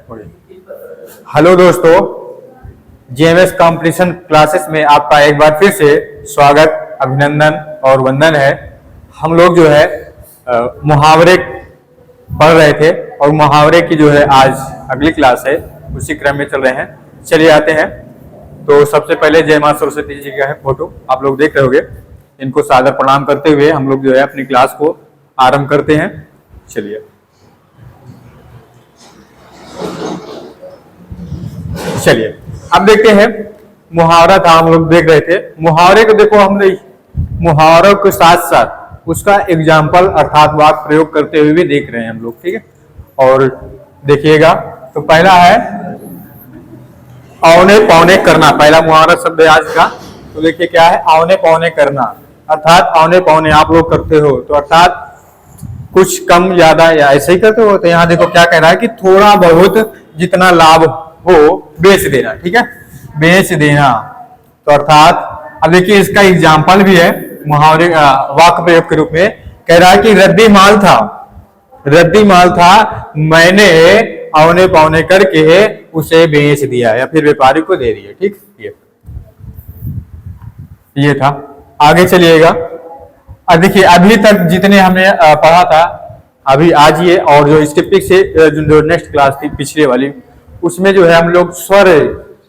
Hello दोस्तों, GMS competition classes में आपका एक बार फिर से स्वागत, अभिनंदन और वंदन है। हम लोग जो है मुहावरे पढ़ रहे थे और मुहावरे की जो है आज अगली क्लास है, उसी क्रम में चल रहे हैं। चलिए आते हैं। तो सबसे पहले जय मां सरस्वती जी का है फोटो आप लोग देख रहे होंगे। इनको सादर प्रणाम करते हुए हम लोग जो है अपनी क्लास को आरंभ करते हैं। चलिए अब देखते हैं। मुहावरा था, हम लोग देख रहे थे। मुहावरे को देखो, हमने मुहावरों के साथ साथ उसका एग्जाम्पल अर्थात वाक्य प्रयोग करते हुए भी देख रहे हैं हम लोग, ठीक है। और देखिएगा, तो पहला है औने पौने करना। पहला मुहावरा शब्द है आज का। तो देखिए क्या है, औने पौने करना। अर्थात औने पौने आप लोग करते हो, तो अर्थात कुछ कम ज्यादा या ऐसे ही करते हो। तो यहाँ देखो क्या कह रहा है कि थोड़ा बहुत जितना लाभ हो बेच देना, ठीक है, बेच देना। तो अर्थात अब देखिए इसका एग्जाम्पल भी है मुहावरे वाक्य प्रयोग के रूप में। कह रहा है कि रद्दी माल था, मैंने औने पौने करके उसे बेच दिया या फिर व्यापारी को दे दिया, ठीक। ये था। आगे चलिएगा। अब देखिए अभी तक जितने हमने पढ़ा था, अभी आज ये और जो इसके पीछे जो नेक्स्ट क्लास थी पिछले वाली, उसमें जो है हम लोग स्वर,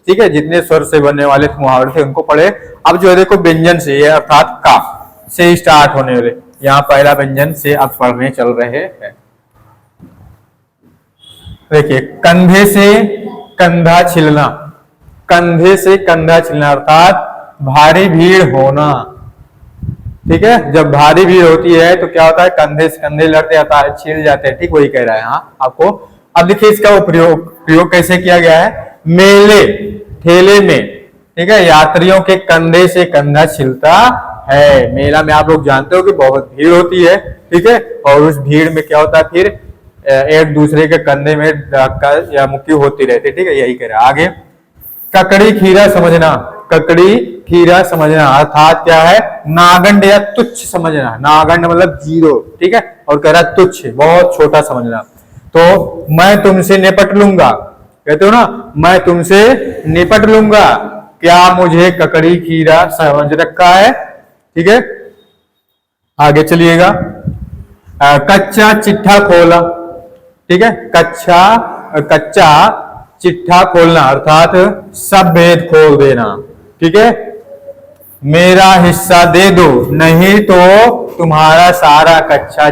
ठीक है, जितने स्वर से बनने वाले मुहावरे थे उनको पढ़े। अब जो है देखो व्यंजन से, ये अर्थात का से स्टार्ट होने वाले, यहाँ पहला व्यंजन से अब पढ़ने चल रहे हैं। देखिए कंधे से कंधा छिलना, कंधे से कंधा छिलना अर्थात भारी भीड़ होना, ठीक है। जब भारी भीड़ होती है तो क्या होता है, कंधे से कंधे लड़ते आता है, छिल जाते हैं, ठीक, वही कह रहा है हाँ आपको। अब देखिए इसका प्रयोग कैसे किया गया है। मेले ठेले में, ठीक है, यात्रियों के कंधे से कंधा छिलता है। मेला में आप लोग जानते हो कि बहुत भीड़ होती है, ठीक है, और उस भीड़ में क्या होता है, फिर एक दूसरे के कंधे में धक्का या मुक्की होती रहती है, ठीक है, यही कह रहा है। आगे ककड़ी खीरा समझना, ककड़ी खीरा समझना अर्थात क्या है, नागंड या तुच्छ समझना। नागंड मतलब जीरो, ठीक है, और कह रहा तुच्छ बहुत छोटा समझना। तो मैं तुमसे निपट लूंगा, कहते हो ना, मैं तुमसे निपट लूंगा, क्या मुझे ककड़ी खीरा समझ रखा है, ठीक है। आगे चलिएगा। कच्चा चिट्ठा खोला, ठीक है, कच्चा चिट्ठा खोलना अर्थात सब भेद खोल देना, ठीक है। मेरा हिस्सा दे दो, नहीं तो तुम्हारा सारा कच्चा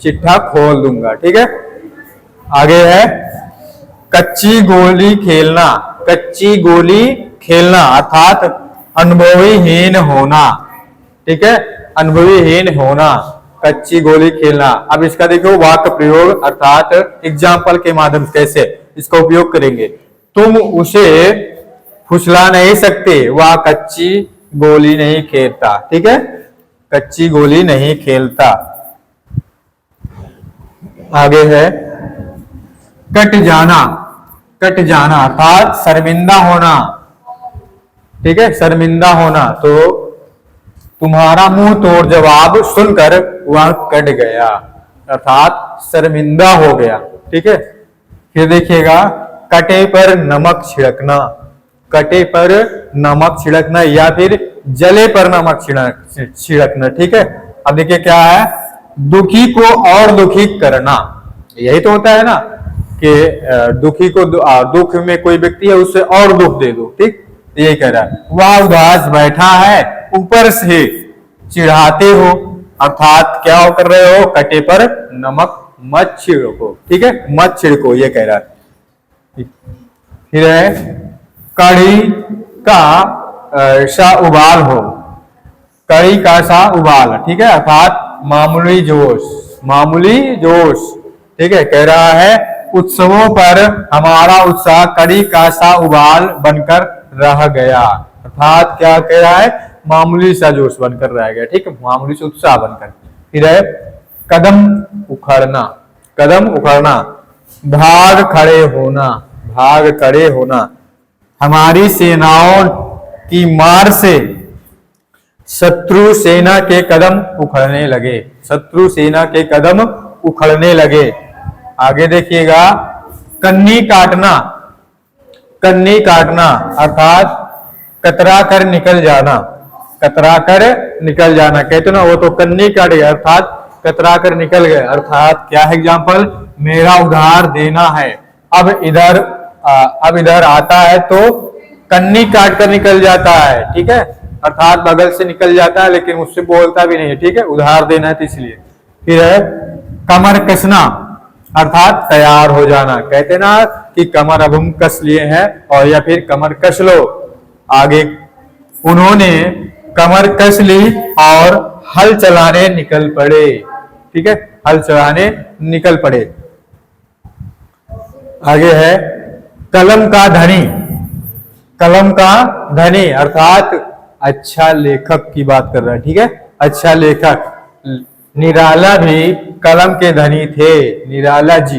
चिट्ठा खोल दूंगा, ठीक है। आगे है कच्ची गोली खेलना, कच्ची गोली खेलना अर्थात अनुभवीहीन होना, ठीक है, अनुभवीहीन होना, कच्ची गोली खेलना। अब इसका देखो वाक्य प्रयोग अर्थात एग्जाम्पल के माध्यम से कैसे इसका उपयोग करेंगे। तुम उसे फुसला नहीं सकते, वह कच्ची गोली नहीं खेलता, ठीक है, कच्ची गोली नहीं खेलता। आगे है कट जाना, कट जाना अर्थात शर्मिंदा होना, ठीक है, शर्मिंदा होना। तो तुम्हारा मुंह तोड़ जवाब सुनकर वह कट गया अर्थात शर्मिंदा हो गया, ठीक है। फिर देखिएगा कटे पर नमक छिड़कना, कटे पर नमक छिड़कना या फिर जले पर नमक छिड़कना, ठीक है। अब देखिए क्या है, दुखी को और दुखी करना। यही तो होता है ना कि दुखी को दुख में कोई व्यक्ति है उसे और दुख दे दो, ठीक, यही कह रहा है। वह उदास बैठा है, ऊपर से चिढ़ाते हो अर्थात क्या हो कर रहे हो, कटे पर नमक मत छिड़को, ठीक है, मत छिड़को, ये कह रहा है। फिर है कढ़ी का सा उबाल हो, कढ़ी का सा उबाल, ठीक है, अर्थात मामूली जोश, मामूली जोश, ठीक है। कह रहा है उत्सवों पर हमारा उत्साह कढ़ी का सा उबाल बनकर रह गया अर्थात क्या कह रहा है, मामूली सा जोश बनकर रह गया, ठीक है, मामूली से उत्साह बनकर। फिर है कदम उखड़ना, कदम उखड़ना, भाग खड़े होना, भाग खड़े होना। हमारी सेनाओं की मार से शत्रु सेना के कदम उखड़ने लगे, शत्रु सेना के कदम उखड़ने लगे। आगे देखिएगा, कन्नी काटना, कन्नी काटना अर्थात कतरा कर निकल जाना, कतरा कर निकल जाना, कहते ना वो तो कन्नी काट गया अर्थात कतरा कर निकल गए, अर्थात क्या है एग्जाम्पल, मेरा उधार देना है। अब इधर आता है तो कन्नी काट कर निकल जाता है, ठीक है, अर्थात बगल से निकल जाता है लेकिन मुझसे बोलता भी नहीं है, ठीक है, उधार देना है तो इसलिए। फिर है कमर कसना अर्थात तैयार हो जाना, कहते ना कि कमर अब हम कस लिए हैं और या फिर कमर कस लो। आगे उन्होंने कमर कस ली और हल चलाने निकल पड़े, ठीक है, हल चलाने निकल पड़े। आगे है कलम का धनी, कलम का धनी अर्थात अच्छा लेखक की बात कर रहा है, ठीक है, अच्छा लेखक। निराला भी कलम के धनी थे, निराला जी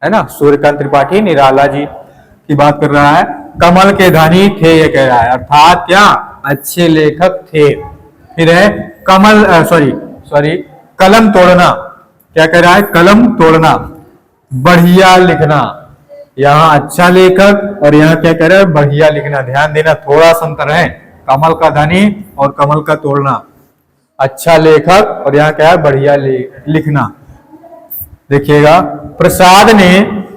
है ना, सूर्यकांत त्रिपाठी निराला जी की बात कर रहा है, कमल के धनी थे ये कह रहा है, अर्थात क्या अच्छे लेखक थे। फिर है कलम तोड़ना, क्या कह रहा है, कलम तोड़ना, बढ़िया लिखना, यहाँ अच्छा लेखक और यहाँ क्या कह रहा है, बढ़िया लिखना। ध्यान देना थोड़ा सा अंतर है, कमल का धनी और कमल का तोड़ना, अच्छा लेखक और यहाँ क्या है, बढ़िया लिखना। देखिएगा, प्रसाद ने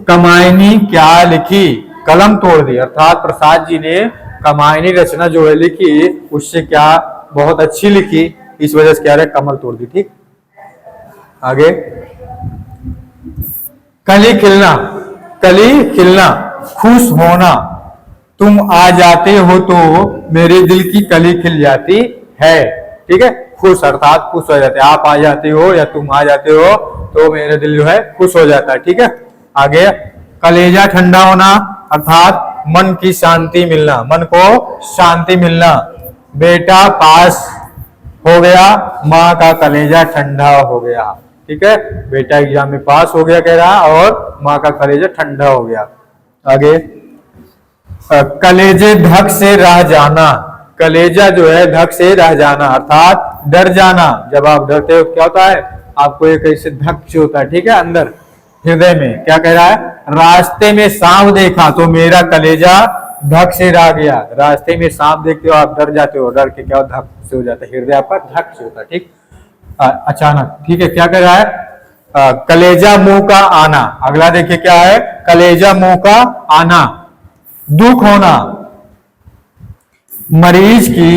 कमायनी क्या लिखी, कलम तोड़ दी, अर्थात प्रसाद जी ने कमायनी रचना जो है लिखी उससे क्या बहुत अच्छी लिखी, इस वजह से क्या है कमल तोड़ दी, ठीक। आगे कली खिलना, कली खिलना, खुश होना, तुम आ जाते हो तो मेरे दिल की कली खिल जाती है, ठीक है, खुश अर्थात खुश हो जाते, आप आ जाते हो या तुम आ जाते हो तो मेरा दिल जो है खुश हो जाता है, ठीक है। आगे कलेजा ठंडा होना अर्थात मन की शांति मिलना, मन को शांति मिलना, बेटा पास हो गया, माँ का कलेजा ठंडा हो गया, ठीक है, बेटा एग्जाम में पास हो गया कह रहा और माँ का कलेजा ठंडा हो गया। आगे कलेजे धक से रह जाना, कलेजा जो है धक से रह जाना अर्थात डर जाना, जब आप डरते हो क्या होता है, आपको एक ऐसे धक से होता है, ठीक है, अंदर हृदय में। क्या कह रहा है, रास्ते में सांप देखा तो मेरा कलेजा धक से रह गया, रास्ते में सांप देखते हो आप डर जाते हो, डर के क्या धक से हो जाता है, हृदय आपका धक से होता है, ठीक, अचानक, ठीक है। क्या कह रहा है, कलेजा मुंह का आना, अगला देखिए क्या है, कलेजा मुंह का आना, दुख होना, मरीज की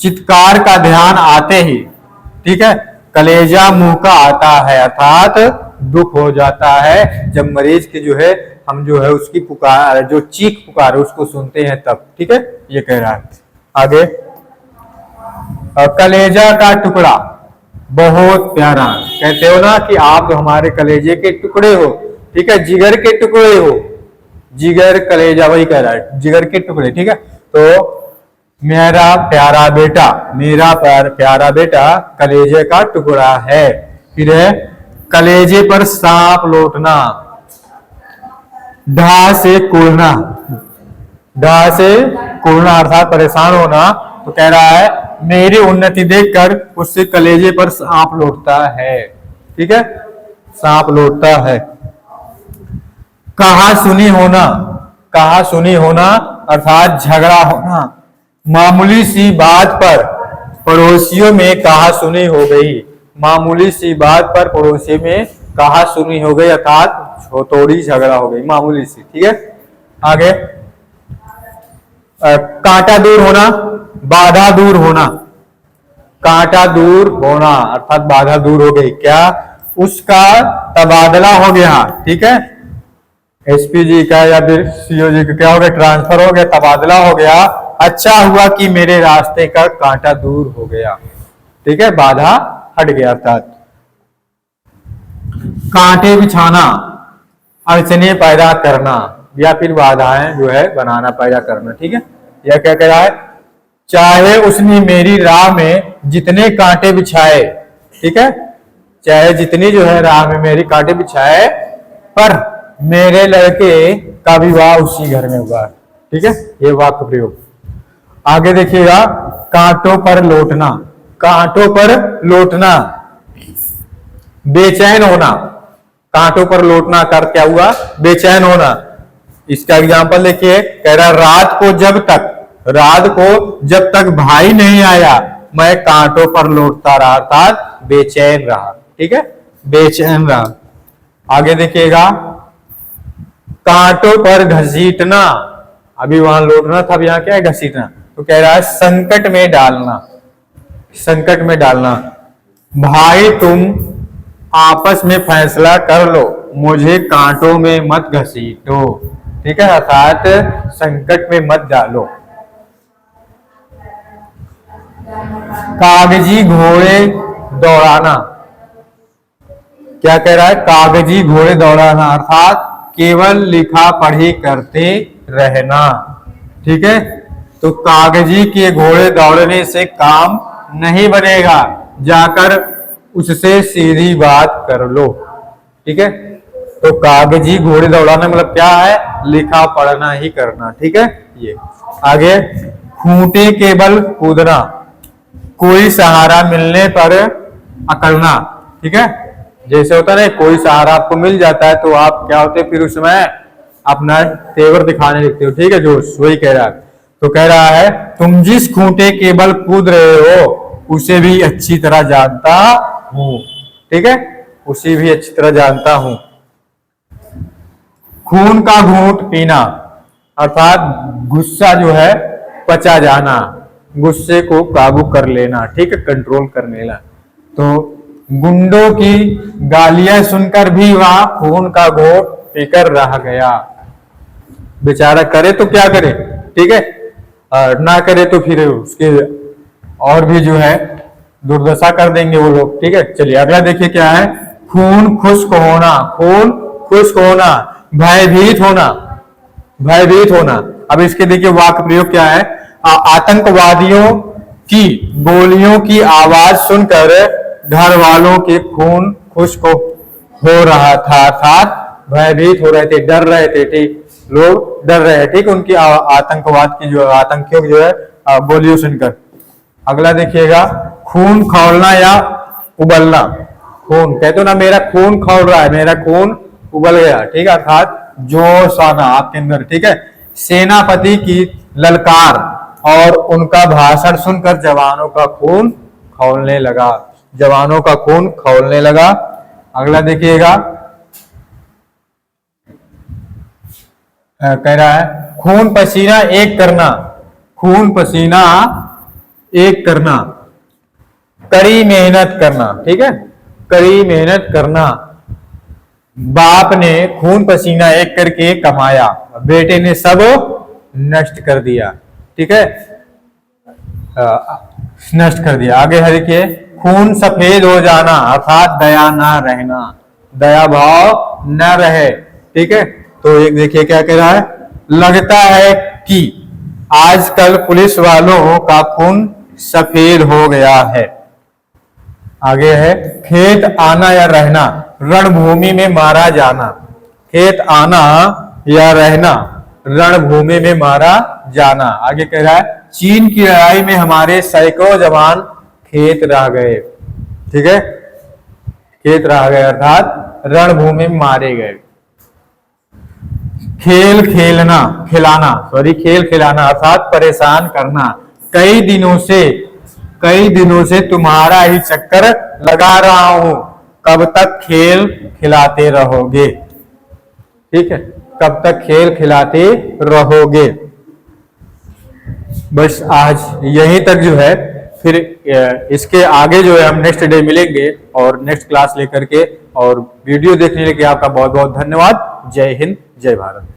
चित्कार का ध्यान आते ही, ठीक है, कलेजा मुंह का आता है अर्थात दुख हो जाता है जब मरीज की जो है हम जो है उसकी पुकार जो चीख पुकार उसको सुनते हैं तब, ठीक है, ये कह रहा है। आगे कलेजा का टुकड़ा बहुत प्यारा, कहते हो ना कि आप हमारे कलेजे के टुकड़े हो, ठीक है, जिगर के टुकड़े हो, जिगर कलेजा वही कह रहा है, जिगर के टुकड़े, ठीक है। तो मेरा प्यारा बेटा, मेरा प्यारा बेटा कलेजे का टुकड़ा है। फिर है कलेजे पर सांप लौटना, ढा से कुड़ना, ढा से कुड़ना अर्थात परेशान होना, तो कह रहा है मेरी उन्नति देखकर उससे कलेजे पर सांप लौटता है, ठीक है, सांप लौटता है। कहा सुनी होना, कहा सुनी होना अर्थात झगड़ा होना, मामूली सी बात पर पड़ोसियों में कहा सुनी हो गई, मामूली सी बात पर पड़ोसी में कहा सुनी हो गई अर्थात थोड़ी झगड़ा हो गई, मामूली सी, ठीक है। आगे कांटा दूर होना, बाधा दूर होना, कांटा दूर होना अर्थात बाधा दूर हो गई, क्या उसका तबादला हो गया, ठीक है, एसपी जी का या फिर सीओ जी का क्या हो गया, ट्रांसफर हो गया, तबादला हो गया, अच्छा हुआ कि मेरे रास्ते का कांटा दूर हो गया, ठीक है, बाधा हट गया अर्थात। कांटे बिछाना, अड़चने पैदा करना या फिर बाधाएं जो है बनाना पैदा करना, ठीक है। यह क्या कह रहा है, चाहे उसने मेरी राह में जितने कांटे बिछाए, ठीक है, चाहे जितनी जो है राह में मेरी कांटे बिछाए पर मेरे लड़के का विवाह उसी घर में हुआ, ठीक है, ये वाक्य प्रयोग। आगे देखिएगा कांटों पर लौटना, कांटों पर लौटना, बेचैन होना, कांटों पर लौटना कर क्या हुआ, बेचैन होना। इसका एग्जाम्पल देखिए, कह रहा रात को जब तक भाई नहीं आया मैं कांटों पर लौटता रहा, अर्थात बेचैन रहा। ठीक है, बेचैन रहा। आगे देखिएगा, कांटों पर घसीटना, अभी वहां लौटना था, अब यहाँ क्या है, घसीटना। तो कह रहा है संकट में डालना, संकट में डालना। भाई तुम आपस में फैसला कर लो, मुझे कांटों में मत घसीटो। ठीक है, अर्थात संकट में मत डालो। कागजी घोड़े दौड़ाना, क्या कह रहा है, कागजी घोड़े दौड़ाना, अर्थात केवल लिखा पढ़ी करते रहना। ठीक है, तो कागजी के घोड़े दौड़ने से काम नहीं बनेगा, जाकर उससे सीधी बात कर लो। ठीक है, तो कागजी घोड़े दौड़ाना मतलब क्या है, लिखा पढ़ना ही करना। ठीक है, ये आगे, खूंटे के बल कूदना, कोई सहारा मिलने पर अकड़ना। ठीक है, जैसे होता है ना, कोई सहारा आपको मिल जाता है तो आप क्या होते, फिर उसमें अपना तेवर दिखाने लगते हो। ठीक है, जोश, वही कह रहा है। तो कह रहा है तुम जिस खूंटे के बल कूद रहे हो उसे भी अच्छी तरह जानता हूं। ठीक है, उसे भी अच्छी तरह जानता हूं। खून का घूंट पीना, अर्थात गुस्सा जो है पचा जाना, गुस्से को काबू कर लेना। ठीक है, कंट्रोल कर लेना। तो गुंडों की गालियां सुनकर भी वह खून का घोंट पीकर रह गया। बेचारा करे तो क्या करे, ठीक है, ना करे तो फिर उसके और भी जो है दुर्दशा कर देंगे वो लोग। ठीक है, चलिए अगला देखिए क्या है, खून खुश्क होना, खून खुश्क होना, भयभीत होना, भयभीत होना। अब इसके देखिए वाक्य प्रयोग क्या है, आतंकवादियों की गोलियों की आवाज सुनकर घर वालों के खून खुश्क हो रहा था, अर्थात भयभीत हो रहे थे, डर रहे थे। ठीक, लोग डर रहे हैं। ठीक, उनकी आतंकवाद की जो आतंकियों की जो है गोलियों सुनकर। अगला देखिएगा, खून खौलना या उबलना, खून कहते हो ना, मेरा खून खौल रहा है, मेरा खून उबल गया। ठीक है, अर्थात जोश आना आपके अंदर। ठीक है, सेनापति की ललकार और उनका भाषण सुनकर जवानों का खून खौलने लगा, जवानों का खून खौलने लगा। अगला देखिएगा, कह रहा है खून पसीना एक करना, खून पसीना एक करना, कड़ी मेहनत करना। ठीक है, कड़ी मेहनत करना। बाप ने खून पसीना एक करके कमाया, बेटे ने सब नष्ट कर दिया। ठीक है, नष्ट कर दिया। आगे है देखिए, खून सफेद हो जाना, अर्थात दया ना रहना, दया भाव न रहे। ठीक है, तो एक देखिए क्या कह रहा है, लगता है कि आजकल पुलिस वालों का खून सफेद हो गया है। आगे है, खेत आना या रहना, रणभूमि में मारा जाना, खेत आना या रहना, रणभूमि में मारा जाना। आगे कह रहा है, चीन की लड़ाई में हमारे सैकड़ों जवान खेत रह गए। ठीक है, खेत रह गए अर्थात रणभूमि में मारे गए। खेल खेलना, खिलाना, सॉरी, खेल खिलाना अर्थात परेशान करना, कई दिनों से तुम्हारा ही चक्कर लगा रहा हूं, कब तक खेल खिलाते रहोगे। ठीक है, कब तक खेल खिलाते रहोगे। बस आज यहीं तक जो है, फिर इसके आगे जो है हम नेक्स्ट डे मिलेंगे और नेक्स्ट क्लास लेकर के। और वीडियो देखने के लिए आपका बहुत बहुत धन्यवाद। जय हिंद, जय भारत।